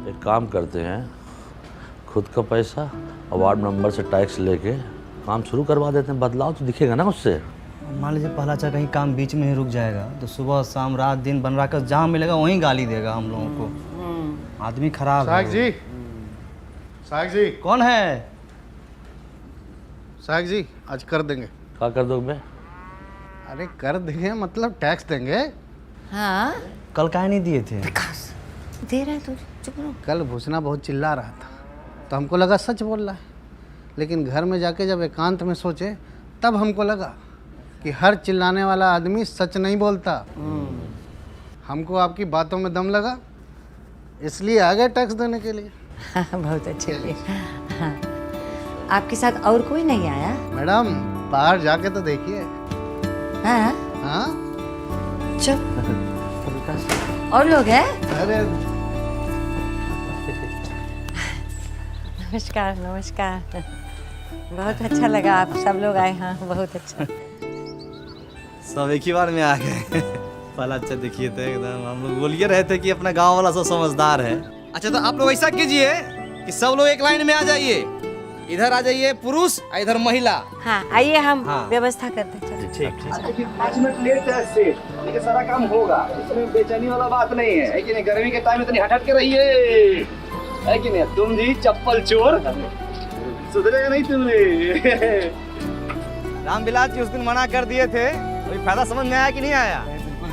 एक काम करते हैं, खुद का पैसा और वार्ड मेंबर से टैक्स लेके काम शुरू करवा देते हैं। बदलाव तो दिखेगा ना उससे। मान लीजिए पहला चाह कहीं काम बीच में ही रुक जाएगा तो सुबह शाम रात दिन बन रहा कर जहाँ मिलेगा वहीं गाली देगा हम लोगों को। आदमी खराब है। साहब जी कौन है? साहब जी आज कर देंगे। क्या कर दो मैं? अरे कर देंगे मतलब टैक्स देंगे। हाँ कल काहे नहीं दिए थे? दे रहा है तू, चुप रहो। कल भूसना बहुत चिल्ला रहा था तो हमको लगा सच बोल रहा है, लेकिन घर में जाके जब एकांत में सोचे तब हमको लगा कि हर चिल्लाने वाला आदमी सच नहीं बोलता। हमको आपकी बातों में दम लगा, इसलिए आ गए टैक्स देने के लिए। हाँ, बहुत अच्छे हुए। हाँ। आपके साथ और कोई नहीं आया? मैडम बाहर जाके तो देखिए। हाँ हाँ चुप। और लोग हैं? अरे नमस्कार नमस्कार। बहुत अच्छा लगा आप सब लोग आए। हाँ बहुत अच्छा। सब एक ही बार में आ गए। पहला अच्छा देखिए थे एकदम, हम लोग बोलिए रहे थे कि अपना गांव वाला सब समझदार है। अच्छा तो आप लोग ऐसा कीजिए कि सब लोग एक लाइन में आ जाइए, इधर आ जाइए पुरुष और इधर महिला। हाँ आइए हम हाँ। व्यवस्था करते हैं। ठीक। 5 मिनट लेट है से, लेकिन सारा काम होगा। इसमें बेचैनी वाला बात नहीं है कि नहीं? गर्मी के टाइम में इतनी हट के रहिए, है कि नहीं? तुम जी चप्पल चोर, सुधरेगा नहीं तुमने। रामविलास जी उस दिन मना कर दिए थे, कोई फायदा समझ में आया कि नहीं आया?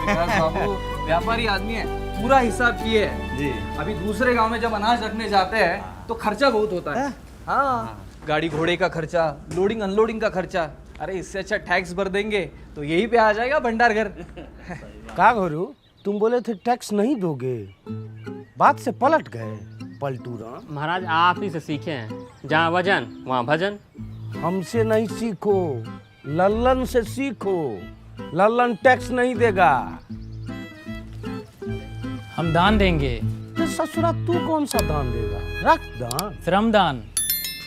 बाबू व्यापारी आदमी है, पूरा हिसाब किए है जी। अभी दूसरे गांव में जब अनाज रखने जाते हैं तो खर्चा बहुत होता है। हाँ, गाड़ी घोड़े का खर्चा, लोडिंग अनलोडिंग का खर्चा। अरे इससे अच्छा टैक्स भर देंगे तो यही पे आ जाएगा भंडार घर। का घोरू, तुम बोले थे टैक्स नहीं दोगे, बात से पलट गए पलटू राम। महाराज आप ही से सीखे हैं, जहाँ वजन वहाँ भजन। हमसे नहीं सीखो, लल्लन से सीखो। लल्लन टैक्स नहीं देगा। हम दान देंगे। तो ससुरा तू कौन सा दान देगा? रख दान। श्रमदान।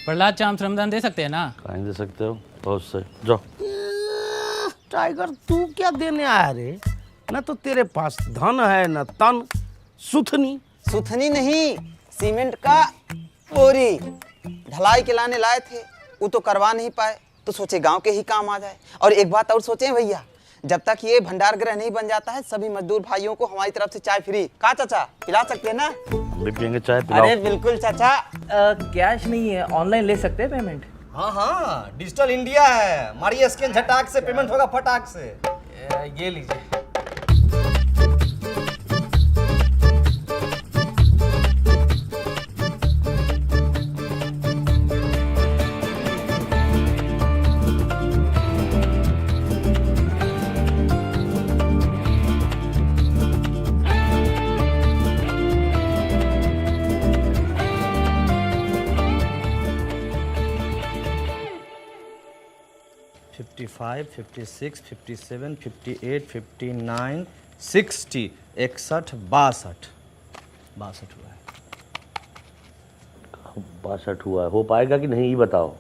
प्रहलाद चाम श्रमदान दे सकते हैं ना? कहीं दे सकते हो, बहुत से। जाओ। टाइगर तू क्या देने आया रे? न तो तेरे पास धन है न तन। सुथनी सुथनी नहीं, सीमेंट का बोरी ढलाई के लाने लाए थे, वो तो करवा नहीं पाए, तो सोचे गांव के ही काम आ जाए। और एक बात और सोचे भैया, जब तक ये भंडार गृह नहीं बन जाता है सभी मजदूर भाइयों को हमारी तरफ से चाय फ्री। कहा चाचा, पिला सकते हैं ना? हम भी पियेंगे चाय, पिलाओ। अरे बिल्कुल चाचा। कैश नहीं है, ऑनलाइन ले सकते हैं पेमेंट। हाँ हाँ, डिजिटल इंडिया है, मारिए स्कैन झटाक से पेमेंट होगा फटाक से। ये लीजिए। फाइव 56 57 58 59 60 61 62 हुआ है। 62 हुआ है, हो पाएगा कि नहीं ये बताओ।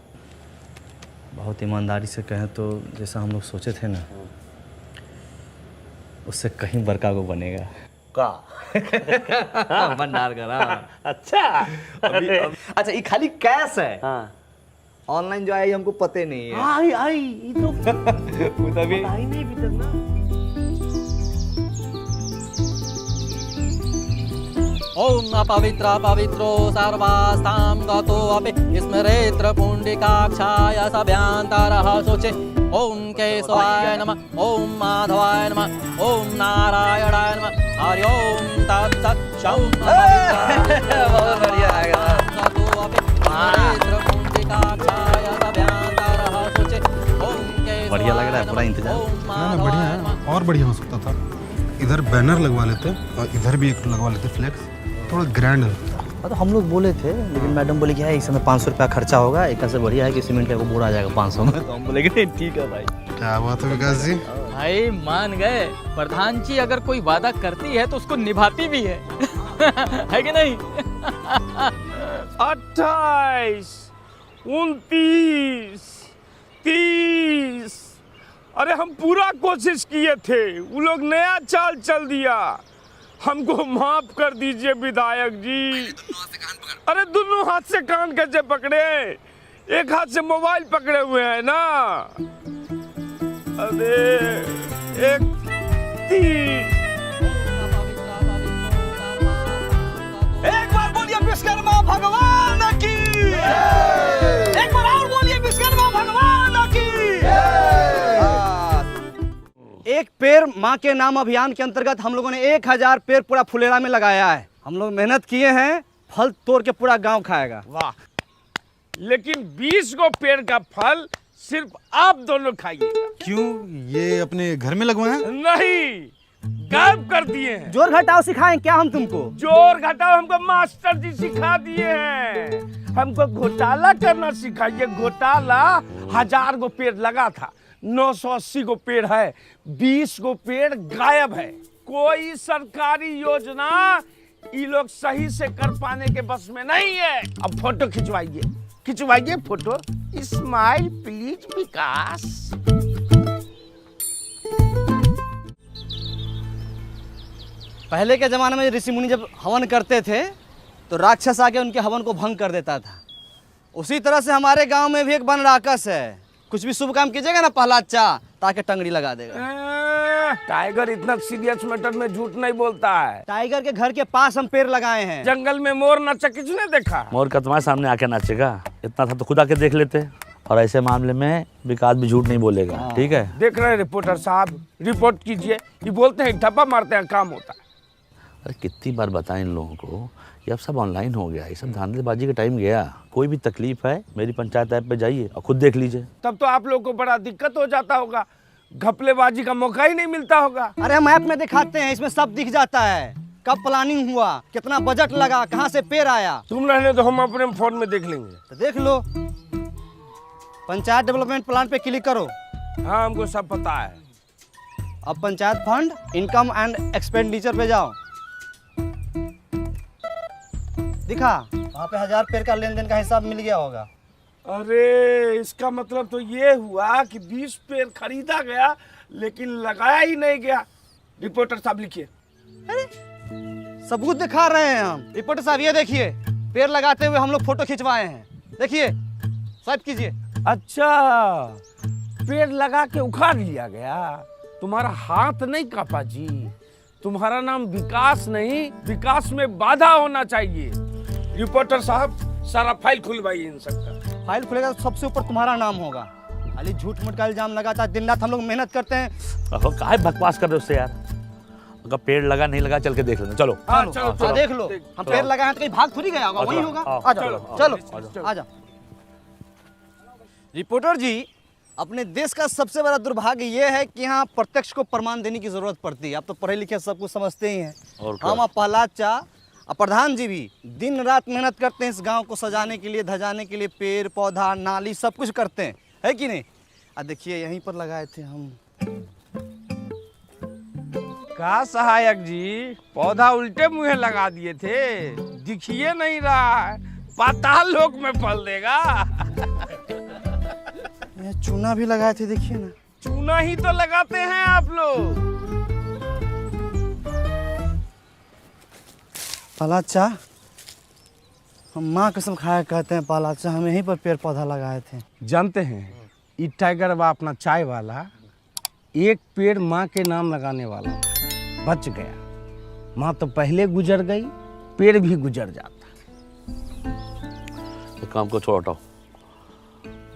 बहुत ईमानदारी से कहें तो जैसा हम लोग सोचे थे ना, उससे कहीं बड़का को बनेगा। का भंडार का। अच्छा। अच्छा ये खाली कैश है। हाँ। ऑनलाइन जो आई हमको पते नहीं है। आई ये तो वो तभी आई नहीं भी तक ना। ओम अपवित्र पवित्रो सर्वास्तां गतो अपि स्मरेत्र पुण्डिकाक्षाय सभ्यांतरः शोचे। ओम केशवाय नमः, ओम माधवाय नमः, ओम नारायणाय नमः, हरि ओम तत्सत्। बहुत बढ़िया आएगा। गतो अपि स्मरेत्र पुण्डिकाक्षाय सभ्यांतरः शोचे। ओम केशवाय बढ़िया लग रहा है, पूरा इंतजाम। ना बढ़िया है, और बढ़िया हो सकता था। इधर बैनर लगवा लेते और इधर भी एक लगवा लेते फ्लेक्स, थोड़ा ग्रैंड लगता। तो हम लोग बोले थे, लेकिन मैडम बोले कि है इस समय 500 रुपया खर्चा होगा, एक से बढ़िया है कि सीमेंट का बोरा आ जाएगा 500 में। तो हम बोले कि नहीं ठीक है भाई। क्या बात है विकास जी? भाई मान गए, प्रधान जी अगर कोई वादा करती है तो उसको निभाती भी है। है कि नहीं? 28 29 30। अरे हम पूरा कोशिश किए थे, वो लोग नया चाल चल दिया। हमको माफ कर दीजिए विधायक जी। अरे दोनों हाथ से कान कैसे पकड़े? एक हाथ से मोबाइल पकड़े हुए हैं ना। अरे एक तीन। एक बार बोलिए विश्वकर्मा भगवान की। एक बार और बोलिए विश्वकर्मा भगवान की। एक पेड़ माँ के नाम अभियान के अंतर्गत हम लोगों ने 1000 पेड़ पूरा फुलेरा में लगाया है। हम लोग मेहनत किए हैं, फल तोड़ के पूरा गांव खाएगा। वाह, लेकिन 20 गो पेड़ का फल सिर्फ आप दोनों खाइएगा। क्यों, ये अपने घर में लगवाए हैं? नहीं, गायब कर दिए हैं। जोर घटाओ सिखाएं क्या हम तुमको? जोर घटाओ हमको मास्टर जी सिखा दिए हैं। हमको घोटाला करना सिखाइए। घोटाला 1000 गो पेड़ लगा था, 980 गो पेड़ है, 20 गो पेड़ गायब है। कोई सरकारी योजना ये लोग सही से कर पाने के बस में नहीं है। अब फोटो खिंचवाइए, खिंचवाइए फोटो। स्माइल प्लीज विकास। पहले के जमाने में ऋषि मुनि जब हवन करते थे तो राक्षस आके उनके हवन को भंग कर देता था। उसी तरह से हमारे गांव में भी एक वन राक्षस है। कुछ भी शुभ काम कीजिएगा ना प्रहलाद चा, ताकि टंगड़ी लगा देगा। टाइगर इतना सीरियस मैटर में झूठ नहीं बोलता है। टाइगर के घर के पास हम पेड़ लगाए हैं। जंगल में मोर नाचा किसने देखा? मोर का तुम्हारे सामने आके नाचेगा? इतना था तो खुद आके देख लेते। और ऐसे मामले में विकास भी झूठ नहीं बोलेगा, ठीक है? देख रहे हैं रिपोर्टर साहब, रिपोर्ट कीजिए। ये बोलते हैं ठप्पा मारते हैं, काम होता है। अरे कितनी बार बताएं इन लोगों को, ये अब सब ऑनलाइन हो गया, ये सब धांधलेबाजी का टाइम गया। कोई भी तकलीफ है मेरी पंचायत ऐप पे जाइए और खुद देख लीजिए। तब तो आप लोगों को बड़ा दिक्कत हो जाता होगा, घपलेबाजी का मौका ही नहीं मिलता होगा। अरे हम ऐप में दिखाते हैं, इसमें सब दिख जाता है। कब प्लानिंग हुआ, कितना बजट लगा, कहाँ से पेड़ आया। तुम रहने तो हम अपने फोन में देख लेंगे। तो देख लो, पंचायत डेवलपमेंट प्लान पे क्लिक करो। हाँ, हमको सब पता है। अब panchayat fund, income and expenditure पे जाओ। दिखा वहाँ पे 1000 पेड़ का लेन देन का हिसाब मिल गया होगा। अरे इसका मतलब तो ये हुआ कि 20 पेड़ खरीदा गया लेकिन लगाया ही नहीं गया। रिपोर्टर साहब लिखिए। सबूत दिखा रहे हैं हम। रिपोर्टर साहब ये देखिए, पेड़ लगाते हुए हम लोग फोटो खिंचवाए हैं। देखिए, स्वाइप कीजिए। अच्छा, पेड़ लगा के उखाड़ लिया गया। तुम्हारा हाथ नहीं कापा जी। तुम्हारा नाम विकास नहीं, विकास में बाधा होना चाहिए। रिपोर्टर साहब, सारा फाइल खुलवाइए इन सबका। फाइल खुलेगा तो सबसे ऊपर तुम्हारा नाम होगा। खाली झूठ मूठ का इल्जाम लगाता है। दिन रात हम लोग मेहनत करते हैं। काहे बकवास कर रहे हो उससे यार? अगर पेड़ लगा नहीं लगा चल के देख लेना। चलो हाँ, चलो चलो देख लो। हम पेड़ लगाए हैं तो कहीं भाग थोड़ी गया होगा, वही होगा। आ जाओ, चलो आ जाओ। रिपोर्टर जी, अपने देश का सबसे बड़ा दुर्भाग्य ये है कि यहाँ प्रत्यक्ष को प्रमाण देने की जरूरत पड़ती है। आप तो पढ़े लिखे सब कुछ समझते ही हैं। हम और प्रहलाद चा और प्रधान जी भी दिन रात मेहनत करते हैं इस गांव को सजाने के लिए, धजाने के लिए। पेड़ पौधा नाली सब कुछ करते हैं, है कि नहीं? देखिए यहीं पर लगाए थे हम। का सहायक जी, पौधा उल्टे मुंह लगा दिए थे, दिखिए नहीं रहा है। पाताल लोक में फल देगा। चूना भी लगाए थे, देखिए ना। चूना ही तो लगाते हैं आप लोग। प्रहलाद चा, हम माँ कसम खाया कहते हैं प्रहलाद चा, हम यहीं पर पेड़ पौधा लगाए थे। जानते हैं, ये टाइगर बा अपना चाय वाला, एक पेड़ माँ के नाम लगाने वाला बच गया। माँ तो पहले गुजर गई, पेड़ भी गुजर जाता। एक काम को छोड़ हटाओ,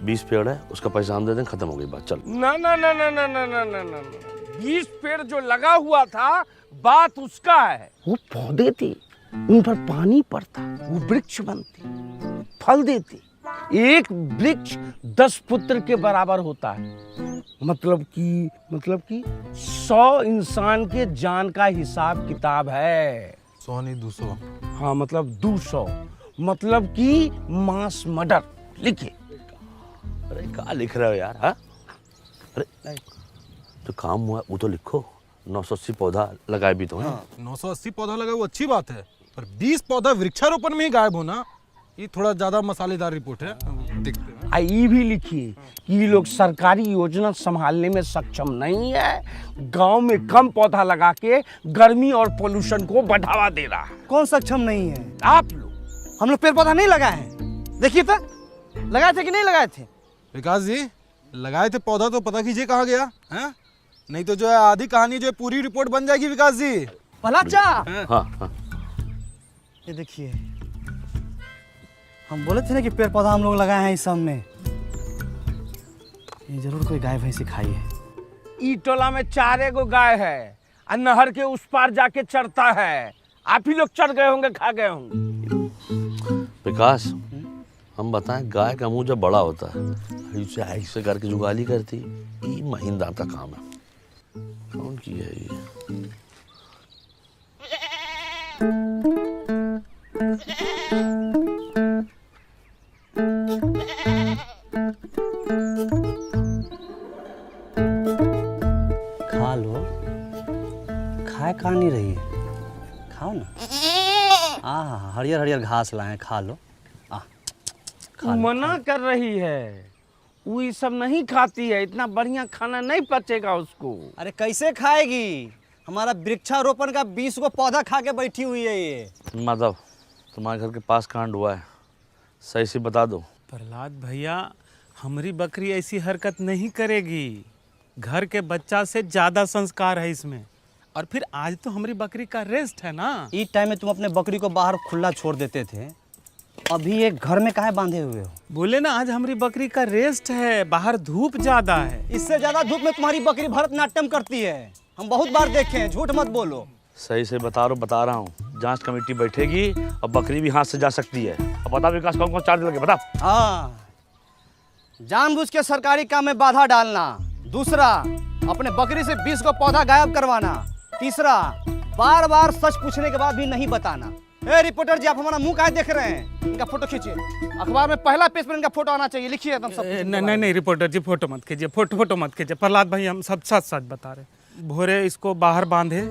20 पेड़ है, उसका पैसा हम दे दें, खत्म हो गई बात। चल ना ना ना ना ना ना ना ना ना, 20 पेड़ जो लगा हुआ था, बात उसका है। वो पौधे थे, उन पर पानी पड़ता, वो वृक्ष बनते, फल देते। एक वृक्ष 10 पुत्र के बराबर होता है। मतलब कि 100 इंसान के जान का हिसाब किताब है। 100 नहीं 200। हाँ, मतलब 200, मतलब कि मास मर्डर। लिखिए। अरे क्या लिख रहे हो यार? हाँ, अरे जो काम हुआ वो तो लिखो। 980 पौधा लगाए भी तो हैं। 980 पौधा लगा वो अच्छी बात है, पर 20 पौधा वृक्षारोपण में ही गायब होना, ये थोड़ा ज्यादा मसालेदार रिपोर्ट है। देखते हैं। ये भी लिखिए कि ये लोग सरकारी योजना संभालने में सक्षम नहीं है, गांव में कम पौधा लगा के गर्मी और पोल्यूशन को बढ़ावा दे रहा है। कौन सक्षम नहीं है? आप लोग। हम लोग पेड़ पौधा नहीं लगाए हैं। देखिए तो लगाए थे कि नहीं लगाए थे? विकास जी लगाए थे पौधा, तो पता कीजिए कहाँ गया है? नहीं तो जो है आधी कहानी जो है पूरी रिपोर्ट बन जाएगी विकास जी। पलाचा, हाँ। ये देखिए, हम बोले थे ना कि पेड़ पौधा हम लोग लगाए हैं इस सब में। ये जरूर कोई गाय भैंसी खाई है। ई टोला में 4 गो गाय है और नहर के उस पार जाके चरता है। आप ही लोग चढ़ गए होंगे, खा गए होंगे। विकास, हम बताएं, गाय का मुंह जब बड़ा होता है इसे ऐसे करके जुगाली करती, ये महीनदार का काम है। कौन की है ये? खा लो, खाए खा नहीं रही है, खाओ ना। हरियर हरियर घास लाए, खा लो। खा लो। मना कर रही है, वो ये सब नहीं खाती है, इतना बढ़िया खाना नहीं पचेगा उसको। अरे कैसे खाएगी? हमारा वृक्षारोपण का 20 गो पौधा खा के बैठी हुई है ये। माधव, तुम्हारे घर के पास कांड हुआ है, सही से बता दो। प्रहलाद भैया, हमारी बकरी ऐसी हरकत नहीं करेगी। घर के बच्चा से ज्यादा संस्कार है इसमें। और फिर आज तो हमारी बकरी का रेस्ट है ना। इस टाइम में तुम अपने बकरी को बाहर खुला छोड़ देते थे, अभी एक घर में काहे बांधे हुए हो? बोले ना आज हमारी बकरी का रेस्ट है, बाहर धूप ज्यादा है। इससे ज्यादा धूप में तुम्हारी बकरी भरतनाट्यम करती है, हम बहुत बार देखे हैं, झूठ मत बोलो। सही से बता रहा हूँ। जांच कमेटी बैठेगी और बकरी भी हाथ से जा सकती है। अब बता विकास, कौन कौन चार्ज लगे, बता। हाँ, जानबूझ के सरकारी काम में बाधा डालना। दूसरा, अपने बकरी से 20 को पौधा गायब करवाना। तीसरा, बार बार सच पूछने के बाद भी नहीं बताना। ए रिपोर्टर जी, आप हमारा मुंह काहे देख रहे हैं? इनका फोटो खींचिए, अखबार में पहला पेज पर इनका फोटो आना चाहिए। लिखिए तुम सब। नहीं रिपोर्टर जी, फोटो मत कीजिए, फोटो मत कीजिए। प्रहलाद भाई, हम सब सच बता रहे। भोरे इसको बाहर बांधे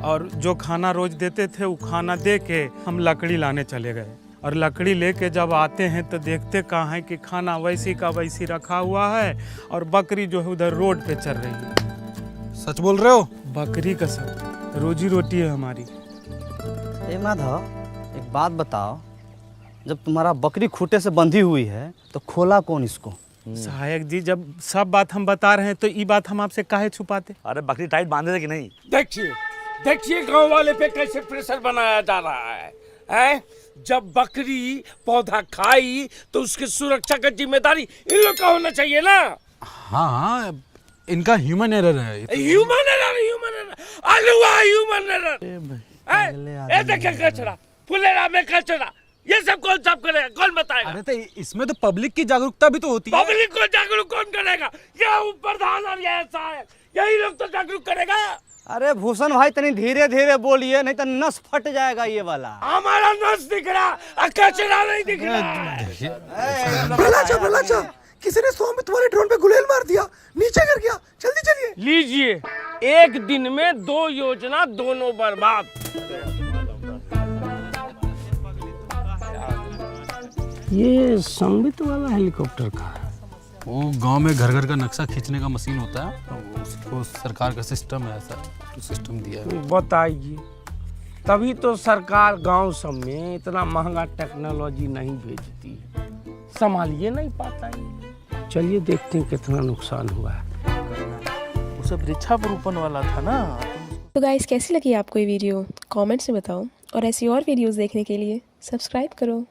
और जो खाना रोज देते थे वो खाना दे के हम लकड़ी लाने चले गए। और लकड़ी लेके जब आते हैं तो देखते कहाँ है कि खाना वैसी का वैसी रखा हुआ है और बकरी जो है उधर रोड पे चल रही है। सच बोल रहे हो? बकरी का सब रोजी रोटी है हमारी। ए माधव, एक बात बताओ, जब तुम्हारा बकरी खूंटे से बंधी हुई है तो खोला कौन इसको? सहायक जी, जब सब बात हम बता रहे हैं तो ये बात हम आपसे काहे छुपाते? अरे बकरी टाइट बांधे थे कि नहीं? देखिए गांव वाले पे कैसे प्रेशर बनाया जा रहा है, हैं? जब बकरी पौधा खाई तो उसकी सुरक्षा का जिम्मेदारी इन लोग का होना चाहिए ना। हाँ, इनका ह्यूमन एरर है। ह्यूमन एरर देखिए, कचरा फुलेरा में कचरा, ये सब कौन साफ करेगा, कौन बताएगा? अरे तो इसमें तो पब्लिक की जागरूकता भी तो होती है। पब्लिक को जागरूक कौन करेगा? ये प्रधान और ये सहायक, यही लोग तो जागरूक करेगा। अरे भूषण भाई, तनी धीरे धीरे बोलिए, नहीं तो नस फट जाएगा ये वाला। हमारा नस दिख रहा, कचरा नहीं दिख रहा। प्रहलाद, किसी ने सुबह में तुम्हारे ड्रोन पे गुलेल मार दिया, नीचे गिर गया, जल्दी चलिए। लीजिए, एक दिन में 2 योजना, दोनों बर्बाद। ये संबित वाला हेलीकॉप्टर का है। वो गांव में घर घर का नक्शा खींचने का मशीन होता है, उसको सरकार का सिस्टम है, ऐसा सिस्टम दिया है। बताइए, तभी तो सरकार गांव सब में इतना महंगा टेक्नोलॉजी नहीं भेजती है, संभालिए नहीं पाता है। चलिए देखते हैं कितना नुकसान हुआ है। वो सब वृक्षारोपण वाला था ना। तो गाइस, कैसी लगी आपको ये वीडियो? कमेंट्स में बताओ और ऐसी और वीडियोस देखने के लिए सब्सक्राइब करो।